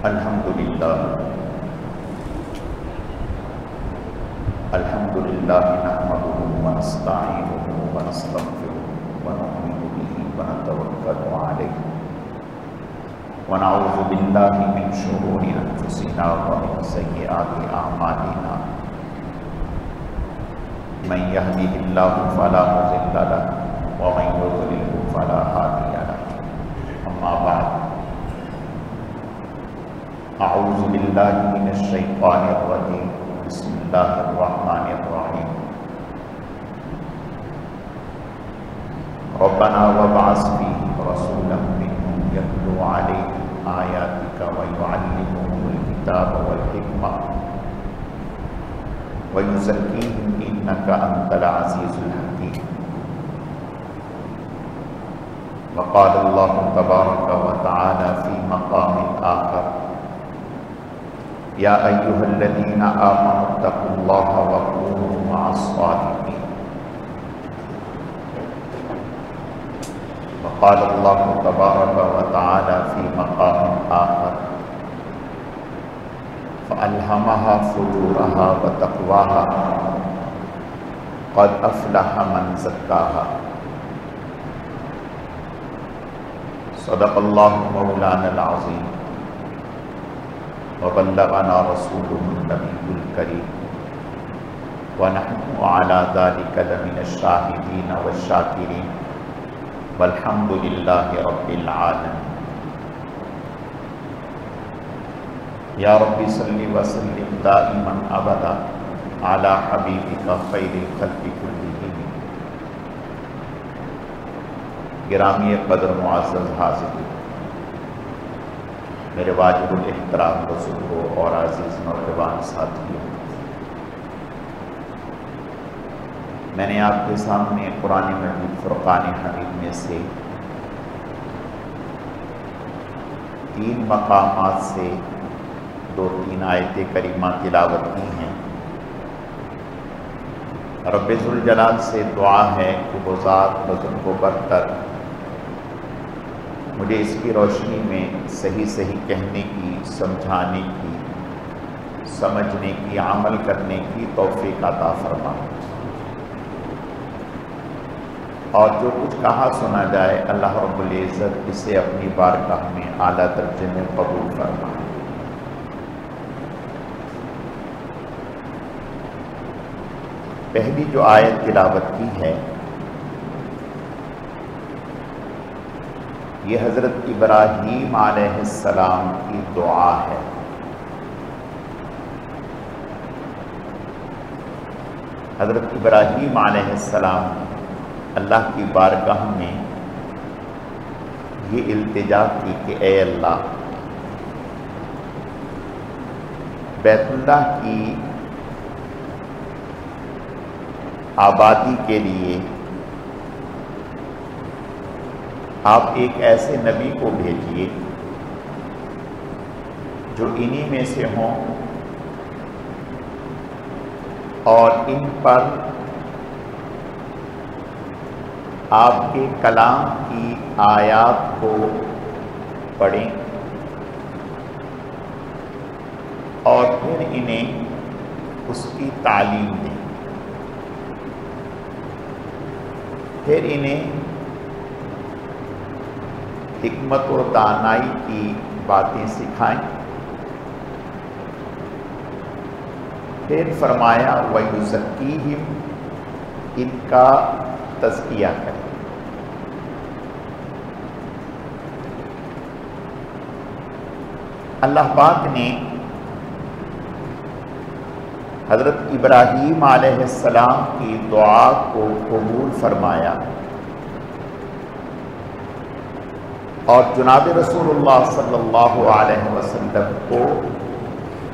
الحمدللہ نحمده ونستعینه ونستغفره ونؤمن به ونتوکل علیہ ونعوذ باللہ من شرور انفسنا ومن سیئات اعمالنا من یهده اللہ فلا مضل له ومن یضلل فلا هادی له اما بعد اعوذ باللہ من الشیطان الرجیم بسم اللہ الرحمن الرحیم ربنا وابعث فیہم رسولا منہم یتلو علیہم آیاتک ویعلمهم الکتاب والحکمہ ویزکیہم انک انت العزیز الحکیم وقال اللہ تبارک وتعالی فی مقام آخر یا ایہا الذین آمنوا اتقوا اللہ وکونوا مع الصادقین وقال اللہ تبارک وتعالی فی مقام آخر فألہمہا فجورہا وتقواہا قد افلح من زکاہا صدق اللہ مولانا العظیم وبلغنا رسوله النبی الکریم ونحن على ذلك لمن الشاہدین والشاکرین والحمد للہ رب العالمین یا رب صلی وسلم دائما ابدا على حبیبک خیر الخلق کلہم گرامی قدر معزز حاضرین، میرے واجب الاحترام بزرگوں اور عزیز نوجوان ساتھیوں، میں نے آپ کے سامنے قرآن مجید فرقان حمید میں سے 3 مقامات سے 2-3 آیت کریمہ تلاوت کی ہیں۔ رب ذوالجلال سے دعا ہے کہ وہ ذات بزرگ و برتر مجھے اس کی روشنی میں صحیح کہنے کی، سمجھانے کی، سمجھنے کی، عمل کرنے کی توفیق عطا فرمائے، اور جو کچھ کہا سنا جائے اللہ رب العزت اسے اپنی بارگاہ میں اعلیٰ درجے میں قبول فرمائے۔ پہلی جو آیت تلاوت کی ہے یہ حضرت ابراہیم علیہ السلام کی دعا ہے۔ حضرت ابراہیم علیہ السلام اللہ کی بارگاہ میں یہ التجا کی کہ اے اللہ، بیت اللہ کی آبادی کے لیے آپ ایک ایسے نبی کو بھیجیے جو انہی میں سے ہوں اور ان پر آپ کے کلام کی آیات کو پڑھیں اور پھر انہیں اس کی تعلیم دیں، پھر انہیں حکمت و دانائی کی باتیں سکھائیں، پھر فرمایا وَيُزَكِّيهِمْ، ان کا تزکیہ کریں۔ اللہ پاک نے حضرت ابراہیم علیہ السلام کی دعا کو قبول فرمایا اور جناب رسول اللہ صلی اللہ علیہ وسلم کو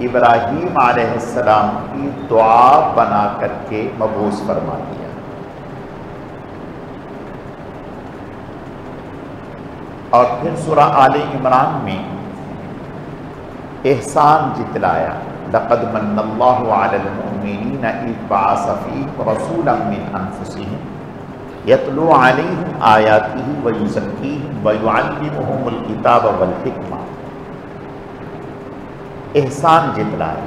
ابراہیم علیہ السلام کی دعا بنا کر کے مبعوث فرما دیا، اور پھر سورہ آل عمران میں احسان جتلایا، لقد من اللہ علی المؤمنین اذ بعث فیہم رسولا من انفسہم یتلو علیہم آیاتہ ویزکیہم ویعلمہم الکتاب والحکمہ احسان جتلایا۔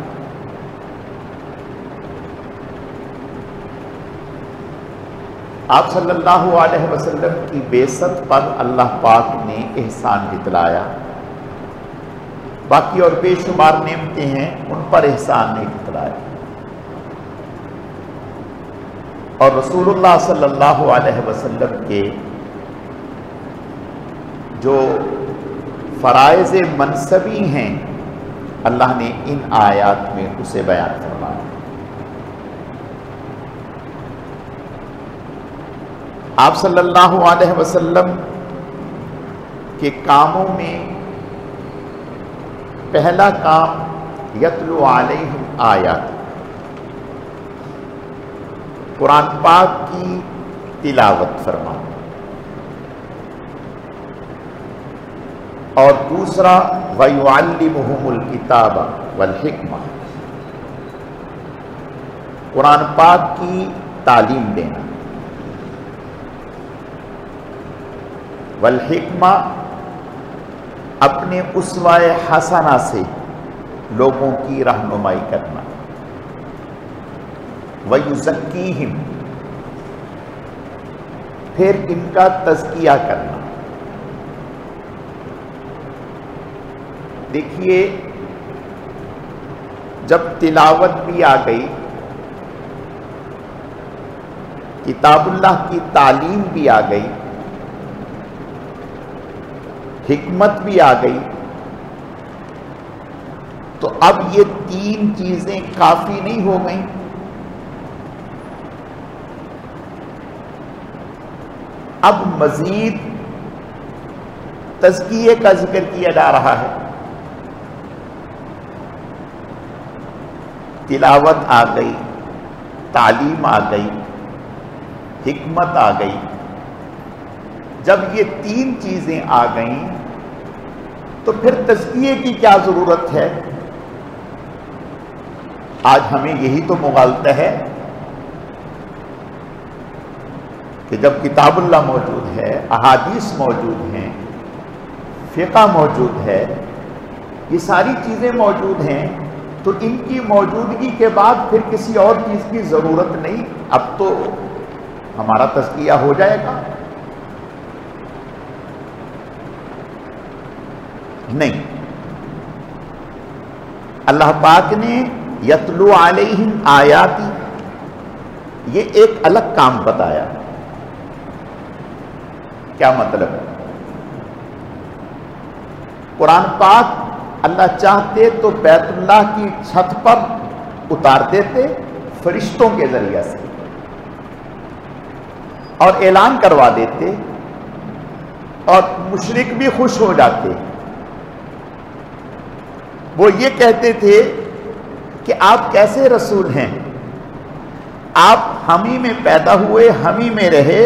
آپ صلی اللہ علیہ وسلم کی بعثت پر اللہ پاک نے احسان جتلایا، باقی اور بے شمار نعمتیں ہیں ان پر احسان نہیں جتلایا۔ اور رسول اللہ صلی اللہ علیہ وسلم کے جو فرائض منصبی ہیں اللہ نے ان آیات میں اسے بیان فرمایا۔ آپ صلی اللہ علیہ وسلم کے کاموں میں پہلا کام یتلو علیہم آیات، قرآن پاک کی تلاوت فرمانا، اور دوسرا وَيُعَلِّمُهُمُ الْكِتَابَ وَالْحِكْمَةَ، قرآن پاک کی تعلیم دینا، والحکمہ، اپنے اسوہ حسنہ سے لوگوں کی رہنمائی کرنا، وَيُزَكِّيهِمْ، پھر ان کا تزکیہ کرنا۔ دیکھیے جب تلاوت بھی آ گئی، کتاب اللہ کی تعلیم بھی آ گئی، حکمت بھی آ گئی، تو اب یہ تین چیزیں کافی نہیں ہو گئیں، اب مزید تزکیے کا ذکر کیا جا رہا ہے۔ تلاوت آ گئی، تعلیم آ گئی، حکمت آ گئی، جب یہ تین چیزیں آ گئیں تو پھر تزکیے کی کیا ضرورت ہے؟ آج ہمیں یہی تو مغالطہ ہے کہ جب کتاب اللہ موجود ہے، احادیث موجود ہیں، فقہ موجود ہے، یہ ساری چیزیں موجود ہیں، تو ان کی موجودگی کے بعد پھر کسی اور چیز کی ضرورت نہیں، اب تو ہمارا تزکیہ ہو جائے گا؟ نہیں، اللہ پاک نے یتلو علیہم آیاتی، یہ ایک الگ کام بتایا۔ کیا مطلب؟ قرآن پاک اللہ چاہتے تو بیت اللہ کی چھت پر اتار دیتے فرشتوں کے ذریعہ سے، اور اعلان کروا دیتے، اور مشرک بھی خوش ہو جاتے۔ وہ یہ کہتے تھے کہ آپ کیسے رسول ہیں، آپ ہم ہی میں پیدا ہوئے، ہم ہی میں رہے،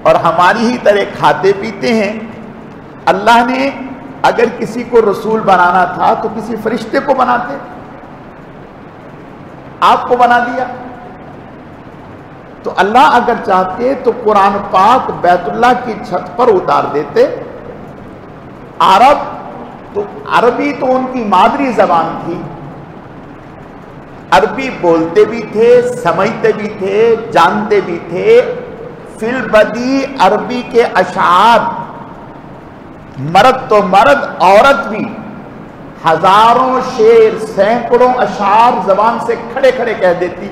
اور ہماری ہی طرح کھاتے پیتے ہیں۔ اللہ نے اگر کسی کو رسول بنانا تھا تو کسی فرشتے کو بناتے، آپ کو بنا دیا۔ تو اللہ اگر چاہتے تو قرآن پاک بیت اللہ کی چھت پر اتار دیتے۔ عربی تو ان کی مادری زبان تھی، عربی بولتے بھی تھے، سمجھتے بھی تھے، جانتے بھی تھے۔ فی البدی عربی کے اشعار، مرد تو مرد، عورت بھی، ہزاروں شعر، سینکڑوں اشعار زبان سے کھڑے کھڑے کہہ دیتی،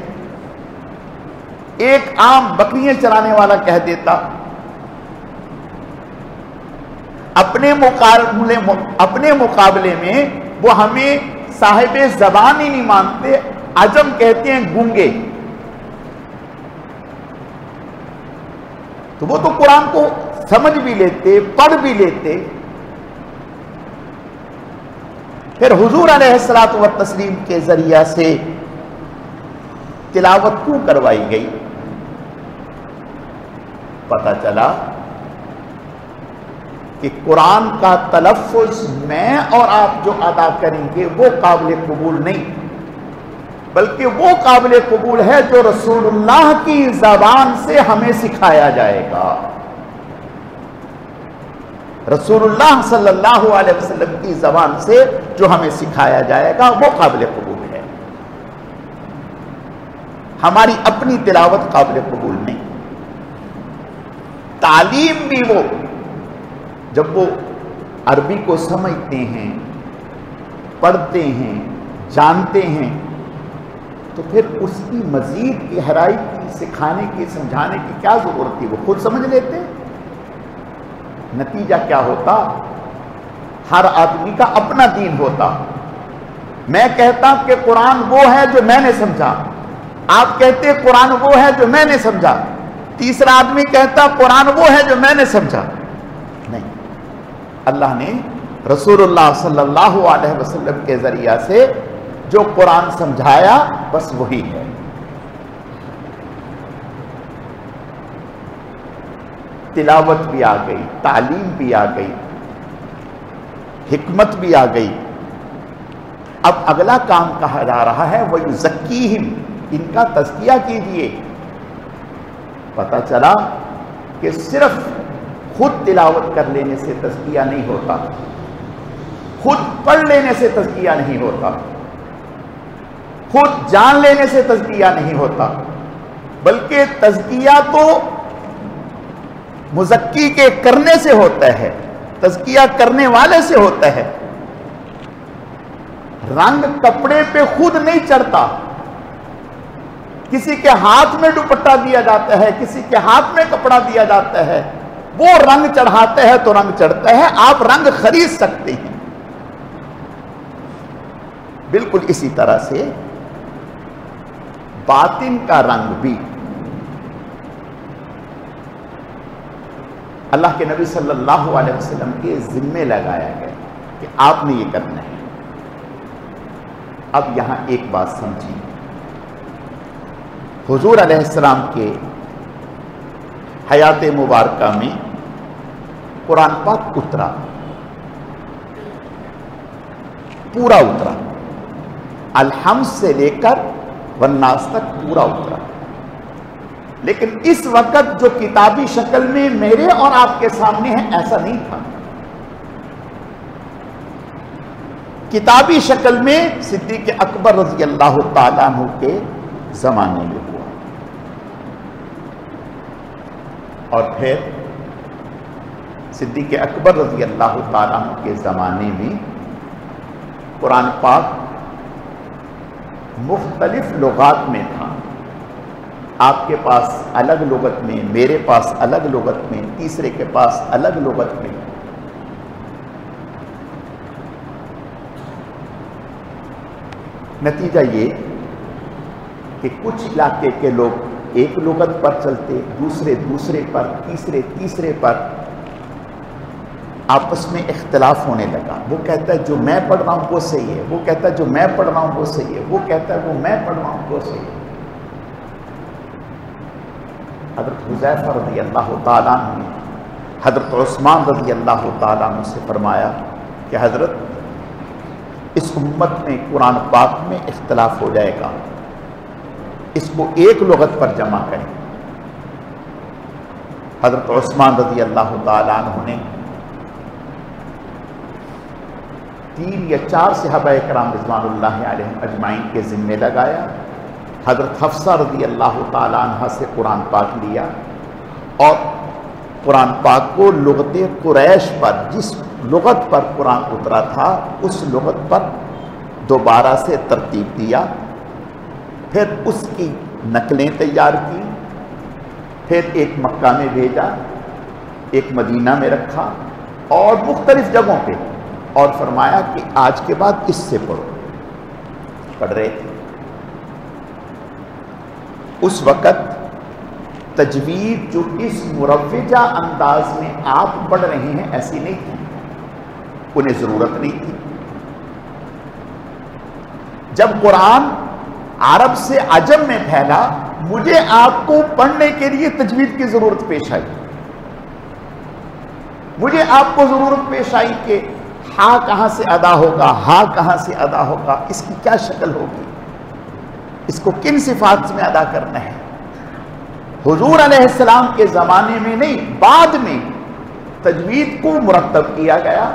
ایک عام بکریاں چرانے والا کہہ دیتا۔ اپنے مقابلے میں وہ ہمیں صاحب زبان ہی نہیں مانتے، عجم کہتے ہیں گونگے۔ تو وہ تو قرآن کو سمجھ بھی لیتے، پڑھ بھی لیتے۔ پھر حضور علیہ الصلوۃ والتسلیم کے ذریعہ سے تلاوت کیوں کروائی گئی؟ پتہ چلا کہ قرآن کا تلفظ میں اور آپ جو ادا کریں گے وہ قابل قبول نہیں، بلکہ وہ قابل قبول ہے جو رسول اللہ کی زبان سے ہمیں سکھایا جائے گا۔ رسول اللہ صلی اللہ علیہ وسلم کی زبان سے جو ہمیں سکھایا جائے گا وہ قابل قبول ہے. ہماری اپنی تلاوت قابل قبول نہیں. تعلیم بھی وہ جب وہ عربی کو سمجھتے ہیں، پڑھتے ہیں، جانتے ہیں، تو پھر اس کی مزید گہرائی کی، سکھانے کی، سمجھانے کی کیا ضرورت تھی؟ وہ خود سمجھ لیتے. نتیجہ کیا ہوتا؟ ہر آدمی کا اپنا دین ہوتا. میں کہتا کہ قرآن وہ ہے جو میں نے سمجھا، آپ کہتے قرآن وہ ہے جو میں نے سمجھا، تیسرا آدمی کہتا قرآن وہ ہے جو میں نے سمجھا. نہیں، اللہ نے رسول اللہ صلی اللہ علیہ وسلم کے ذریعہ سے جو قرآن سمجھایا بس وہی ہے. تلاوت بھی آ گئی، تعلیم بھی آ گئی، حکمت بھی آ گئی. اب اگلا کام کہا جا رہا ہے وَيُزَكِّيهِمْ، ان کا تزکیہ کیجئے. پتہ چلا کہ صرف خود تلاوت کر لینے سے تزکیہ نہیں ہوتا، خود پڑھ لینے سے تزکیہ نہیں ہوتا، خود جان لینے سے تزکیہ نہیں ہوتا، بلکہ تزکیہ تو مزکی کے کرنے سے ہوتا ہے، تزکیہ کرنے والے سے ہوتا ہے. رنگ کپڑے پہ خود نہیں چڑھتا. کسی کے ہاتھ میں دوپٹہ دیا جاتا ہے، کسی کے ہاتھ میں کپڑا دیا جاتا ہے، وہ رنگ چڑھاتے ہیں تو رنگ چڑھتا ہے. آپ رنگ خرید سکتے ہیں. بالکل اسی طرح سے باطن کا رنگ بھی اللہ کے نبی صلی اللہ علیہ وسلم کے ذمے لگایا گیا کہ آپ نے یہ کرنا ہے. اب یہاں ایک بات سمجھیں، حضور علیہ السلام کے حیات مبارکہ میں قرآن پاک اترا، پورا اترا، الحمد سے لے کر والناس تک پورا اترا. لیکن اس وقت جو کتابی شکل میں میرے اور آپ کے سامنے ہے ایسا نہیں تھا. کتابی شکل میں صدیق اکبر رضی اللہ تعالیٰ عنہ کے زمانے میں ہوا، اور پھر صدیق اکبر رضی اللہ تعالیٰ عنہ کے زمانے میں قرآن پاک مختلف لغات میں تھا. آپ کے پاس الگ لغت میں، میرے پاس الگ لغت میں، تیسرے کے پاس الگ لغت میں. نتیجہ یہ کہ کچھ علاقے کے لوگ ایک لغت پر چلتے، دوسرے دوسرے پر، تیسرے تیسرے پر. آپس میں اختلاف ہونے لگا. وہ کہتا ہے جو میں پڑھ رہا ہوں وہ صحیح ہے، وہ کہتا ہے جو میں پڑھ رہا ہوں وہ صحیح ہے، وہ کہتا ہے وہ میں پڑھ رہا ہوں وہ صحیح ہے. حضرت حذیفہ رضی اللہ تعالیٰ عنہ نے حضرت عثمان رضی اللہ تعالیٰ عنہ سے فرمایا کہ حضرت اس امت میں قرآن پاک میں اختلاف ہو جائے گا، اس کو ایک لغت پر جمع کریں. حضرت عثمان رضی اللہ تعالیٰ عنہ نے 3 یا 4 صحابہ کرام رضوان اللہ علیہم اجمعین کے ذمے لگایا. حضرت حفصہ رضی اللہ تعالیٰ عنہ سے قرآن پاک لیا اور قرآن پاک کو لغت قریش پر، جس لغت پر قرآن اترا تھا اس لغت پر دوبارہ سے ترتیب دیا. پھر اس کی نقلیں تیار کی، پھر ایک مکہ میں بھیجا، ایک مدینہ میں رکھا اور مختلف جگہوں پہ، اور فرمایا کہ آج کے بعد اس سے پڑھو. پڑھ رہے تھے. اس وقت تجوید جو اس مروجہ انداز میں آپ پڑھ رہے ہیں ایسی نہیں تھی، انہیں ضرورت نہیں تھی. جب قرآن عرب سے عجم میں پھیلا، مجھے آپ کو پڑھنے کے لیے تجوید کی ضرورت پیش آئی. مجھے آپ کو ضرورت پیش آئی کہ ہا کہاں سے ادا ہوگا، ہا کہاں سے ادا ہوگا، اس کی کیا شکل ہوگی، اس کو کن صفات میں ادا کرنا ہے. حضور علیہ السلام کے زمانے میں نہیں، بعد میں تجوید کو مرتب کیا گیا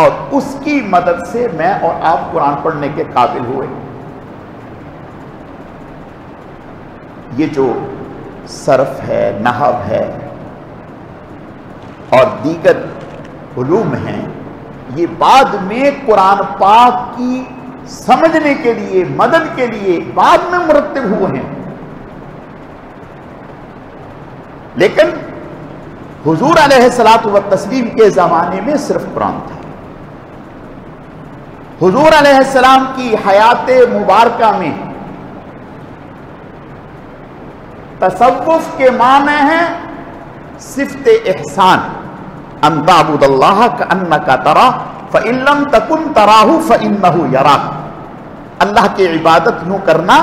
اور اس کی مدد سے میں اور آپ قرآن پڑھنے کے قابل ہوئے. یہ جو صرف ہے، نحو ہے اور دیگر علوم ہیں، یہ بعد میں قرآن پاک کی سمجھنے کے لیے، مدد کے لیے بعد میں مرتب ہوئے ہیں. لیکن حضور علیہ الصلوۃ والتسلیم کے زمانے میں صرف قرآن تھا. حضور علیہ السلام کی حیات مبارکہ میں تصوف کے معنی ہیں صفت احسان، ان تعبد اللہ کأنک تراہ فإن لم تکن تراہ فإنہ یراک. اللہ کی عبادت یوں کرنا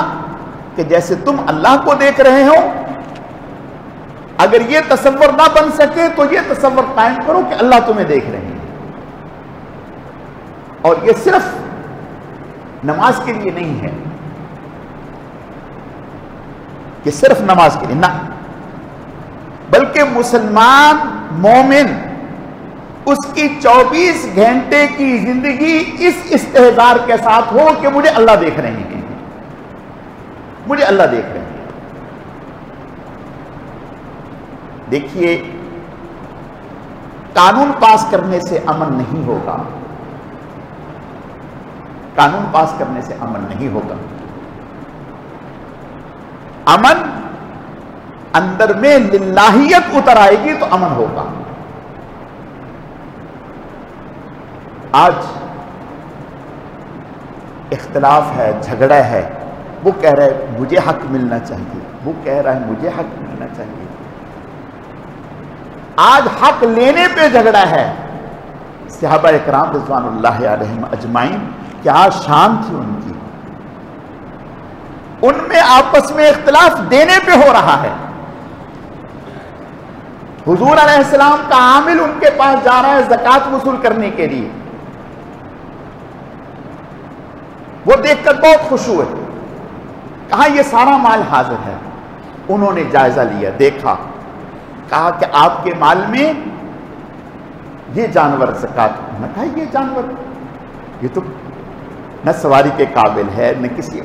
کہ جیسے تم اللہ کو دیکھ رہے ہو. اگر یہ تصور نہ بن سکے تو یہ تصور قائم کرو کہ اللہ تمہیں دیکھ رہے ہیں. اور یہ صرف نماز کے لیے نہیں ہے کہ صرف نماز کے لیے نہ، بلکہ مسلمان مومن اس کی 24 گھنٹے کی زندگی اس استحضار کے ساتھ ہو کہ مجھے اللہ دیکھ رہے ہیں، مجھے اللہ دیکھ رہے ہیں. دیکھیے، قانون پاس کرنے سے امن نہیں ہوگا، قانون پاس کرنے سے امن نہیں ہوگا. امن اندر میں للہیت اتر آئے گی تو امن ہوگا. آج اختلاف ہے، جھگڑا ہے، وہ کہہ رہا ہے مجھے حق ملنا چاہیے، وہ کہہ رہا ہے مجھے حق ملنا چاہیے. آج حق لینے پہ جھگڑا ہے. صحابہ اکرام رضوان اللہ علیہم اجمعین کیا شان تھی ان کی، ان میں آپس میں اختلاف دینے پہ ہو رہا ہے. حضور علیہ السلام کا عامل ان کے پاس جا رہا ہے زکوٰۃ وصول کرنے کے لیے. وہ دیکھ کر بہت خوش ہوئے، کہا یہ سارا مال حاضر ہے. انہوں نے جائزہ لیا، دیکھا، کہا کہ آپ کے مال میں یہ جانور زکوٰۃ. انہوں نے کہا یہ جانور یہ تو نہ سواری کے قابل ہے نہ کسی،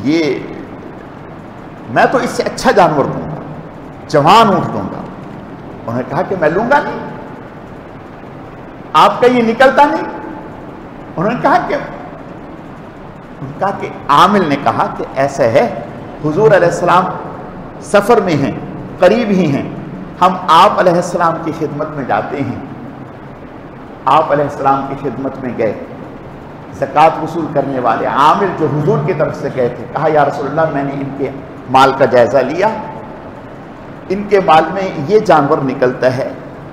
یہ میں تو اس سے اچھا جانور دوں گا، جوان اونٹ دوں گا. انہوں نے کہا کہ میں لوں گا نہیں، آپ کا یہ نکلتا نہیں. انہوں نے کہا کہ عامل نے کہا کہ ایسا ہے، حضور علیہ السلام سفر میں ہیں، قریب ہی ہیں، ہم آپ علیہ السلام کی خدمت میں جاتے ہیں. آپ علیہ السلام کی خدمت میں گئے، زکوٰۃ وصول کرنے والے عامل جو حضور کی طرف سے گئے تھے، کہا یا رسول اللہ میں نے ان کے مال کا جائزہ لیا، ان کے مال میں یہ جانور نکلتا ہے،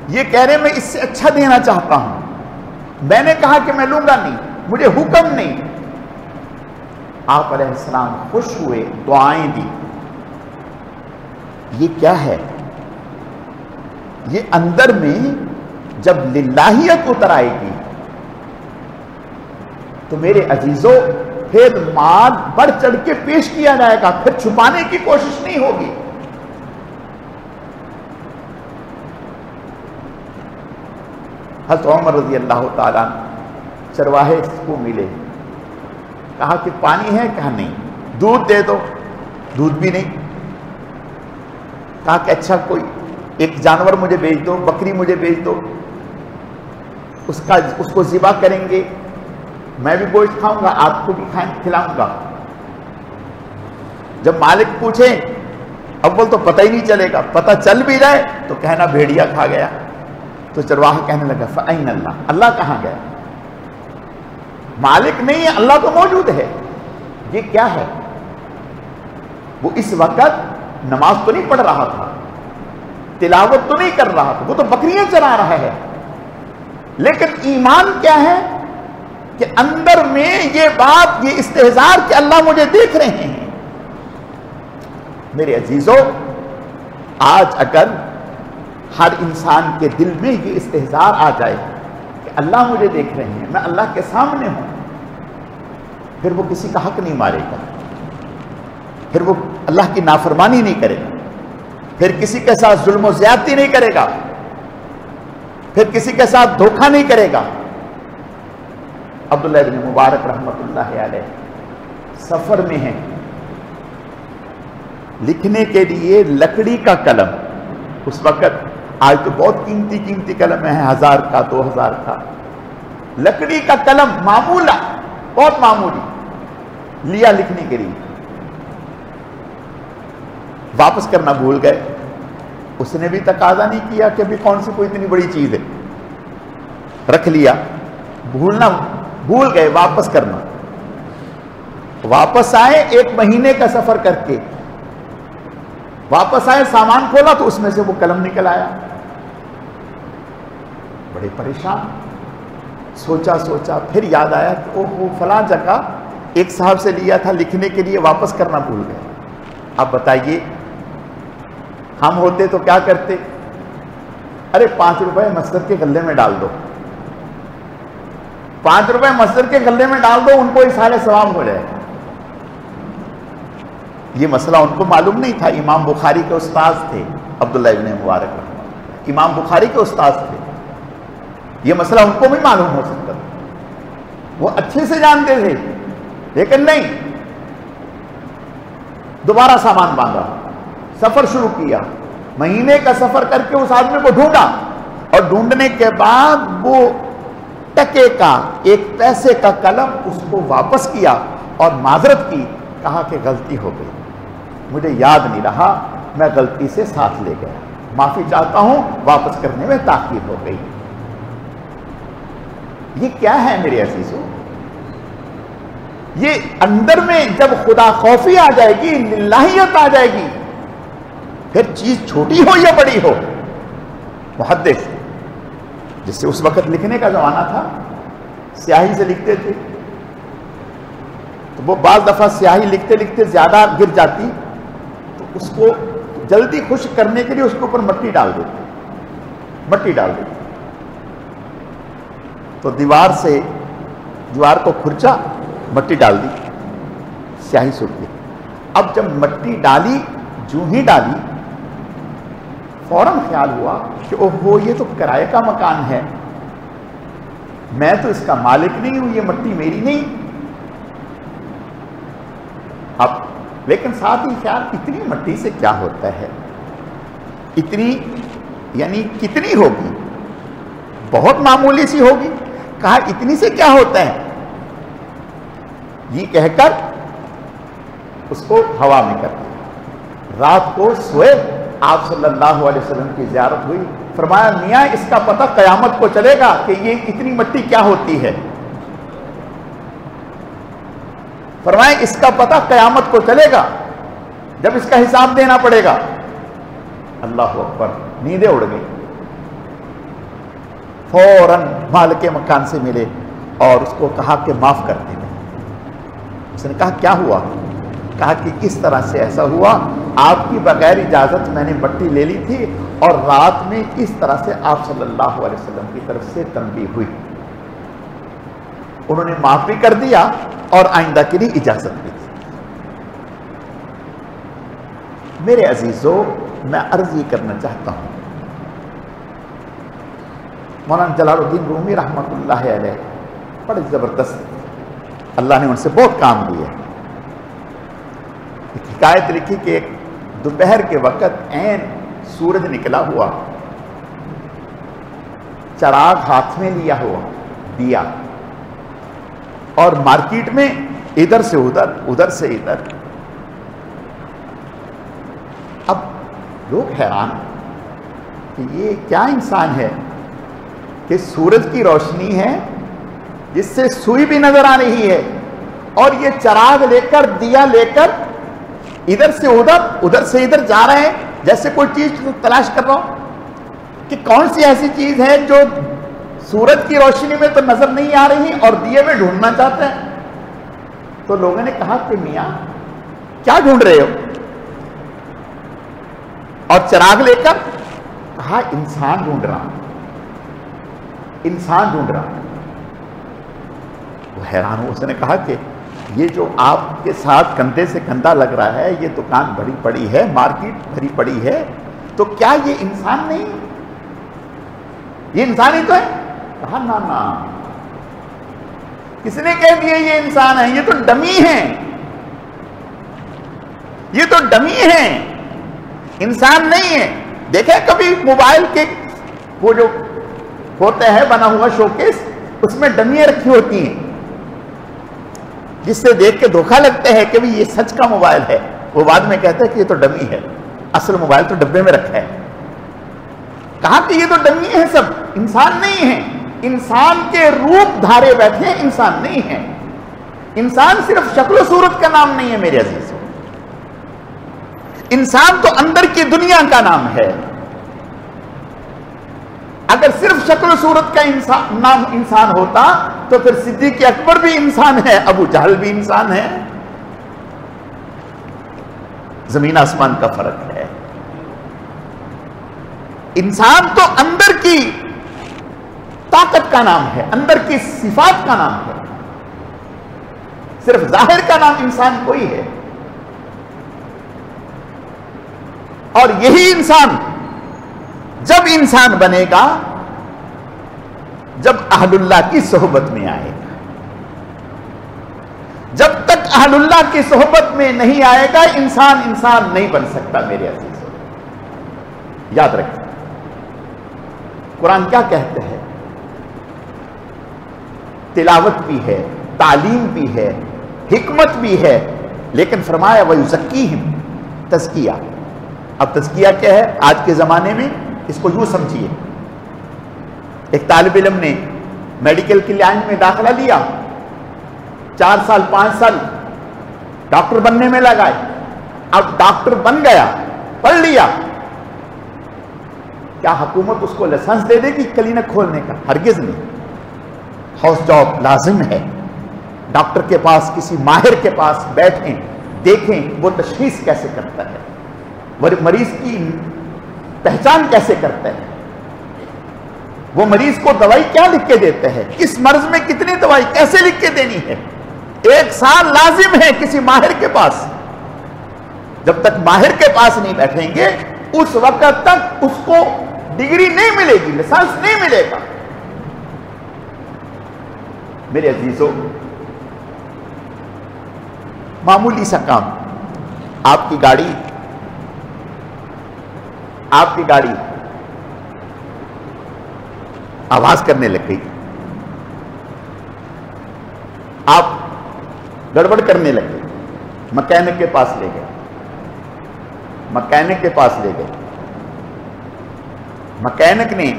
یہ کہہ رہے میں اس سے اچھا دینا چاہتا ہوں. میں نے کہا کہ میں لوں گا نہیں، مجھے حکم نہیں. آپ علیہ السلام خوش ہوئے، دعائیں دی. یہ کیا ہے؟ یہ اندر میں جب للہیت اتر آئے گی تو میرے عزیزوں پھر مال بڑھ چڑھ کے پیش کیا جائے گا، پھر چھپانے کی کوشش نہیں ہوگی. حضرت عمر رضی اللہ تعالیٰ چرواہے کو ملے، کہا کہ پانی ہے؟ کہا نہیں. دودھ دے دو؟ دودھ بھی نہیں. کہا کہ اچھا کوئی ایک جانور مجھے بیچ دو، بکری مجھے بیچ دو، اس کو ذبح کریں گے، میں بھی گوشت کھاؤں گا، آپ کو بھی کھلاؤں گا. جب مالک پوچھے، اول تو پتہ ہی نہیں چلے گا، پتہ چل بھی جائے تو کہنا بھیڑیا کھا گیا. تو چرواہا کہنے لگا فَأَيْنَ اللَّهُ، اللہ کہاں گیا؟ مالک نہیں ہے، اللہ تو موجود ہے. یہ کیا ہے؟ وہ اس وقت نماز تو نہیں پڑھ رہا تھا، تلاوت تو نہیں کر رہا تھا، وہ تو بکریاں چرا رہا ہے. لیکن ایمان کیا ہے کہ اندر میں یہ بات، یہ استحضار کہ اللہ مجھے دیکھ رہے ہیں. میرے عزیزوں، آج اگر ہر انسان کے دل میں یہ استحضار آ جائے کہ اللہ مجھے دیکھ رہے ہیں، میں اللہ کے سامنے ہوں، پھر وہ کسی کا حق نہیں مارے گا، پھر وہ اللہ کی نافرمانی نہیں کرے گا. پھر کسی کے ساتھ ظلم و زیادتی نہیں کرے گا، پھر کسی کے ساتھ دھوکہ نہیں کرے گا۔ عبداللہ بن مبارک رحمت اللہ علیہ سفر میں ہیں، لکھنے کے لیے لکڑی کا قلم، اس وقت آج تو بہت قیمتی قیمتی قلم ہیں، 1000 کا 2000 کا، لکڑی کا قلم معمولا، بہت معمولی لیا لکھنے کے لیے، واپس کرنا بھول گئے۔ اس نے بھی تقاضا نہیں کیا کہ ابھی کون سی کوئی اتنی بڑی چیز ہے، رکھ لیا، بھولنا بھول گئے، واپس کرنا۔ واپس آئے 1 مہینے کا سفر کر کے، واپس آئے سامان کھولا تو اس میں سے وہ قلم نکل آیا، بڑے پریشان، سوچا پھر یاد آیا کہ اوہو فلاں جگہ ایک صاحب سے لیا تھا لکھنے کے لیے، واپس کرنا بھول گئے۔ اب بتائیے ہم ہوتے تو کیا کرتے؟ ارے 5 روپے مسجد کے غلے میں ڈال دو، 5 روپے مسجد کے غلے میں ڈال دو، ان کو اصحال ثواب ہو جائے۔ یہ مسئلہ ان کو معلوم نہیں تھا، امام بخاری کے استاذ تھے عبداللہ ابن مبارک رحمہ اللہ، امام بخاری کے استاذ تھے، یہ مسئلہ ان کو بھی معلوم ہو سکتا تھا، وہ اچھے سے جانتے تھے، لیکن نہیں۔ دوبارہ سامان باندھا، سفر شروع کیا، مہینے کا سفر کر کے اس آدمی کو ڈھونڈا، اور ڈھونڈنے کے بعد وہ ٹکے کا 1 پیسے کا قلم اس کو واپس کیا اور معذرت کی، کہا کہ غلطی ہو گئی، مجھے یاد نہیں رہا، میں غلطی سے ساتھ لے گیا، معافی چاہتا ہوں، واپس کرنے میں تاخیر ہو گئی۔ یہ کیا ہے میرے عزیزو؟ یہ اندر میں جب خدا خوفی آ جائے گی، للہیت آ جائے گی، پھر چیز چھوٹی ہو یا بڑی ہو۔ محدث جس سے اس وقت لکھنے کا زمانہ تھا، سیاہی سے لکھتے تھے، تو وہ بعض دفعہ سیاہی لکھتے لکھتے زیادہ گر جاتی، تو اس کو جلدی خشک کرنے کے لیے اس کے اوپر مٹی ڈال دیتے، تو دیوار کو کھرچا، مٹی ڈال دی، سیاہی سوکھ گئی۔ اب جب مٹی ڈالی، جو ہی ڈالی، فوراً خیال ہوا کہ اوہو یہ تو کرائے کا مکان ہے، میں تو اس کا مالک نہیں ہوں، یہ مٹی میری نہیں۔ اب لیکن ساتھ ہی خیال، اتنی مٹی سے کیا ہوتا ہے، اتنی یعنی کتنی ہوگی، بہت معمولی سی ہوگی، کہا اتنی سے کیا ہوتا ہے، یہ کہہ کر اس کو ہوا میں کر دیا۔ رات کو سوئے، آپ صلی اللہ علیہ وسلم کی زیارت ہوئی، فرمایا میاں اس کا پتہ قیامت کو چلے گا کہ یہ اتنی مٹی کیا ہوتی ہے، فرمایا اس کا پتہ قیامت کو چلے گا جب اس کا حساب دینا پڑے گا۔ اللہ اکبر، نیندیں اڑ گئی، فوراً مالک مکان سے ملے اور اس کو کہا کہ معاف کر دے۔ اس نے کہا کیا ہوا؟ کہا کہ اس طرح سے ایسا ہوا، آپ کی بغیر اجازت میں نے مٹی لے لی تھی، اور رات میں اس طرح سے آپ صلی اللہ علیہ وسلم کی طرف سے تنبیہ ہوئی، انہوں نے معاف بھی کر دیا اور آئندہ کے لیے اجازت بھی دی۔ میرے عزیزو، میں عرض یہ کرنا چاہتا ہوں، مولانا جلال الدین رومی رحمۃ اللہ علیہ بڑے زبردست، اللہ نے ان سے بہت کام لیے۔ ایک حکایت لکھی کہ ایک دوپہر کے وقت عین سورج نکلا ہوا، چراغ ہاتھ میں لیا ہوا دیا، اور مارکیٹ میں ادھر سے ادھر، ادھر سے ادھر۔ اب لوگ حیران کہ یہ کیا انسان ہے کہ سورج کی روشنی ہے جس سے سوئی بھی نظر آ رہی ہے، اور یہ چراغ لے کر، دیا لے کر ادھر سے ادھر، ادھر سے ادھر جا رہے ہیں، جیسے کوئی چیز تلاش کر رہا ہوں کہ کون سی ایسی چیز ہے جو سورج کی روشنی میں تو نظر نہیں آ رہی اور دیے میں ڈھونڈنا چاہتے ہیں۔ تو لوگوں نے کہا کہ میاں کیا ڈھونڈ رہے ہو؟ اور چراغ لے کر کہا انسان ڈھونڈ رہا، انسان ڈھونڈ رہا۔ وہ حیران ہو، اس نے کہا کہ یہ جو آپ کے ساتھ کندھے سے کندھا لگ رہا ہے، یہ دکان بڑی پڑی ہے، مارکیٹ بھری پڑی ہے، تو کیا یہ انسان نہیں ہے؟ یہ انسان ہی تو ہے؟ کہا نا نا، کس نے کہہ دیا یہ انسان ہے؟ یہ تو ڈمی ہیں، یہ تو ڈمی ہیں، انسان نہیں ہے۔ دیکھیں کبھی موبائل کے وہ جو ہوتا ہے بنا ہوا شوکیس، اس میں ڈمیاں رکھی ہوتی ہیں، جس سے دیکھ کے دھوکہ لگتا ہے کہ یہ سچ کا موبائل ہے، وہ بعد میں کہتا ہے کہ یہ تو ڈمی ہے، اصل موبائل تو ڈبے میں رکھا ہے۔ کہا کہ یہ تو ڈمی ہے، سب انسان نہیں ہے، انسان کے روپ دھارے بیٹھے ہیں، انسان نہیں ہے۔ انسان صرف شکل و صورت کا نام نہیں ہے میرے عزیزوں، انسان تو اندر کی دنیا کا نام ہے۔ اگر صرف شکل و صورت کا نام انسان ہوتا تو پھر صدیق اکبر بھی انسان ہے، ابو جہل بھی انسان ہے، زمین آسمان کا فرق ہے۔ انسان تو اندر کی طاقت کا نام ہے، اندر کی صفات کا نام ہے، صرف ظاہر کا نام انسان کوئی ہے۔ اور یہی انسان جب انسان بنے گا جب اہل اللہ کی صحبت میں آئے گا۔ جب تک اہل اللہ کی صحبت میں نہیں آئے گا انسان نہیں بن سکتا میرے عزیزوں۔ یاد رکھیں قرآن کیا کہتے ہیں، تلاوت بھی ہے، تعلیم بھی ہے، حکمت بھی ہے، لیکن فرمایا وَيُزَكِّيهِمْ، تزکیہ۔ اب تزکیہ کیا ہے آج کے زمانے میں؟ اس کو یوں سمجھیے، ایک طالب علم نے میڈیکل کی لائن میں داخلہ لیا، 4 سال 5 سال ڈاکٹر بننے میں لگائے، اب ڈاکٹر بن گیا، پڑھ لیا، کیا حکومت اس کو لائسنس دے دے گی کلینک کھولنے کا؟ ہرگز نہیں۔ ہاؤس جاب لازم ہے، ڈاکٹر کے پاس کسی ماہر کے پاس بیٹھیں، دیکھیں وہ تشخیص کیسے کرتا ہے، مریض کی پہچان کیسے کرتا ہے، وہ مریض کو دوائی کیا لکھ کے دیتا ہے، کس مرض میں کتنی دوائی کیسے لکھ کے دینی ہے۔ 1 سال لازم ہے کسی ماہر کے پاس۔ جب تک ماہر کے پاس نہیں بیٹھیں گے اس وقت تک اس کو ڈگری نہیں ملے گی، لائسنس نہیں ملے گا۔ میرے عزیزوں معمولی سا کام، آپ کی گاڑی آواز کرنے لگ گئی، آپ گڑبڑ کرنے لگ گئے، مکینک کے پاس لے گئے، مکینک نے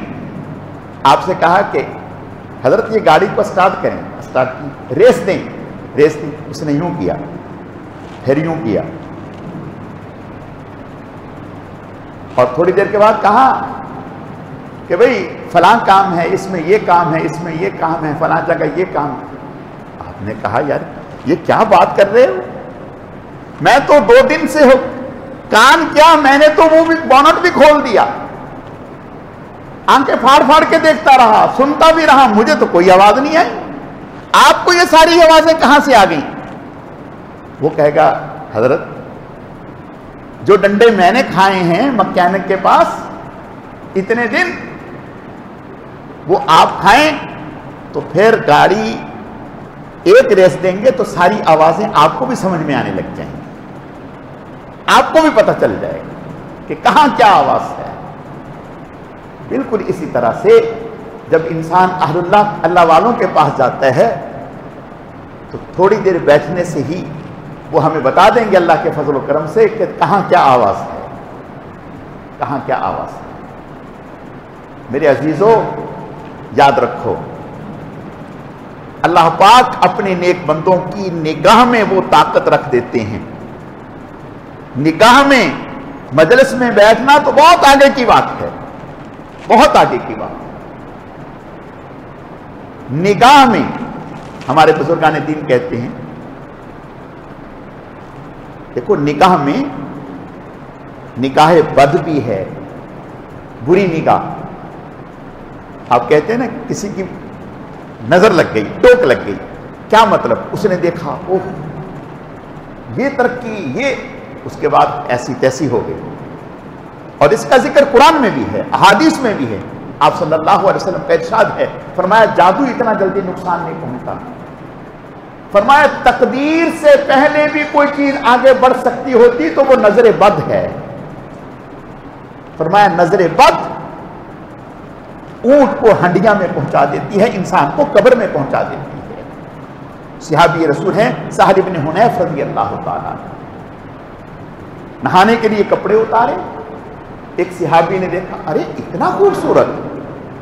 آپ سے کہا کہ حضرت یہ گاڑی کو سٹارٹ کریں، سٹارٹ کی، ریس دیں، اس نے یوں کیا، پھر یوں کیا، اور تھوڑی دیر کے بعد کہا کہ بھئی فلاں کام ہے، اس میں یہ کام ہے، اس میں یہ کام ہے، فلاں جگہ یہ کام ہے۔ آپ نے کہا یار یہ کیا بات کر رہے ہو، میں تو 2 دن سے ہو، کان کیا میں نے تو وہ بونٹ بھی کھول دیا، آنکھیں پھاڑ پھاڑ کے دیکھتا رہا، سنتا بھی رہا، مجھے تو کوئی آواز نہیں آئی، آپ کو یہ ساری آوازیں کہاں سے آ گئیں؟ وہ کہے گا حضرت جو ڈنڈے میں نے کھائے ہیں مکینک کے پاس اتنے دن وہ آپ کھائیں تو پھر گاڑی ایک ریس دیں گے تو ساری آوازیں آپ کو بھی سمجھ میں آنے لگ جائیں گی، آپ کو بھی پتہ چل جائے گا کہ کہاں کیا آواز ہے۔ بالکل اسی طرح سے جب انسان اہل اللہ والوں کے پاس جاتا ہے تو تھوڑی دیر بیٹھنے سے ہی وہ ہمیں بتا دیں گے اللہ کے فضل و کرم سے کہ کہاں کیا آواز ہے، کہاں کیا آواز ہے۔ میرے عزیزوں یاد رکھو اللہ پاک اپنے نیک بندوں کی نگاہ میں وہ طاقت رکھ دیتے ہیں، نگاہ میں مجلس میں بیٹھنا تو بہت آگے کی بات ہے، بہت آگے کی بات۔ نگاہ میں ہمارے بزرگان دین کہتے ہیں دیکھو نگاہ میں نگاہ بد بھی ہے، بری نگاہ۔ آپ کہتے ہیں نا کسی کی نظر لگ گئی، ٹوک لگ گئی، کیا مطلب؟ اس نے دیکھا اوہ یہ ترقی، یہ، اس کے بعد ایسی تیسی ہو گئی۔ اور اس کا ذکر قرآن میں بھی ہے، احادیث میں بھی ہے۔ آپ صلی اللہ علیہ وسلم کا ارشاد ہے، فرمایا جادو اتنا جلدی نقصان نہیں پہنچتا، فرمایا تقدیر سے پہلے بھی کوئی چیز آگے بڑھ سکتی ہوتی تو وہ نظر بد ہے۔ فرمایا نظر بد اونٹ کو ہنڈیاں میں پہنچا دیتی ہے، انسان کو قبر میں پہنچا دیتی ہے۔ صحابی رسول ہیں سہل بن حنیف رضی اللہ تعالیٰ، نہانے کے لیے کپڑے اتارے، ایک صحابی نے دیکھا ارے اتنا خوبصورت،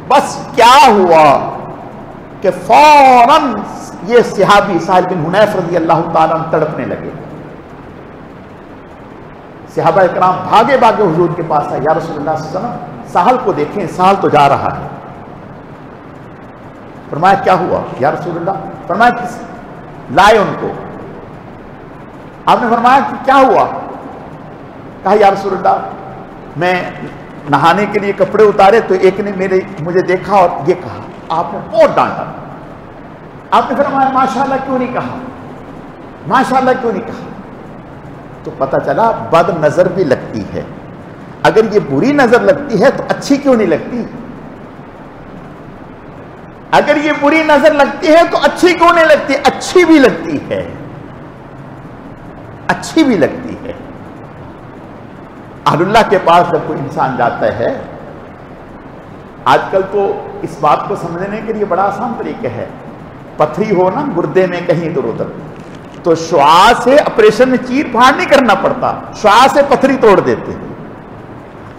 بس کیا ہوا کہ فوراً یہ صحابی سہل بن حنیف رضی اللہ تعالیٰ تڑپنے لگے۔ صحابہ اکرام بھاگے بھاگے حضور کے پاس آئے، یا رسول اللہ صلی اللہ علیہ وسلم سہل کو دیکھیں، سہل تو جا رہا ہے۔ فرمایا کیا ہوا یا رسول اللہ؟ فرمایا کس لائے ان کو؟ آپ نے فرمایا کہ کیا ہوا؟ کہا یا رسول اللہ میں نہانے کے لیے کپڑے اتارے تو ایک نے مجھے دیکھا اور یہ کہا۔ آپ نے بہت ڈانٹا، آپ نے فرمایا ماشاءاللہ کیوں نہیں کہا، ماشاءاللہ کیوں نہیں کہا؟ تو پتہ چلا بد نظر بھی لگتی ہے، اگر یہ بری نظر لگتی ہے تو اچھی کیوں نہیں لگتی؟ اگر یہ بری نظر لگتی ہے تو اچھی کیوں نہیں لگتی؟ اچھی بھی لگتی ہے، اچھی بھی لگتی ہے۔ اہل اللہ کے پاس جب کوئی انسان جاتا ہے، آج کل تو اس بات کو سمجھنے کے لیے بڑا آسان طریقہ ہے، پتھری ہو نا گردے میں کہیں ادھر ادھر تو شعاع سے آپریشن میں چیر پھاڑ نہیں کرنا پڑتا، شعاع سے پتھری توڑ دیتے ہیں۔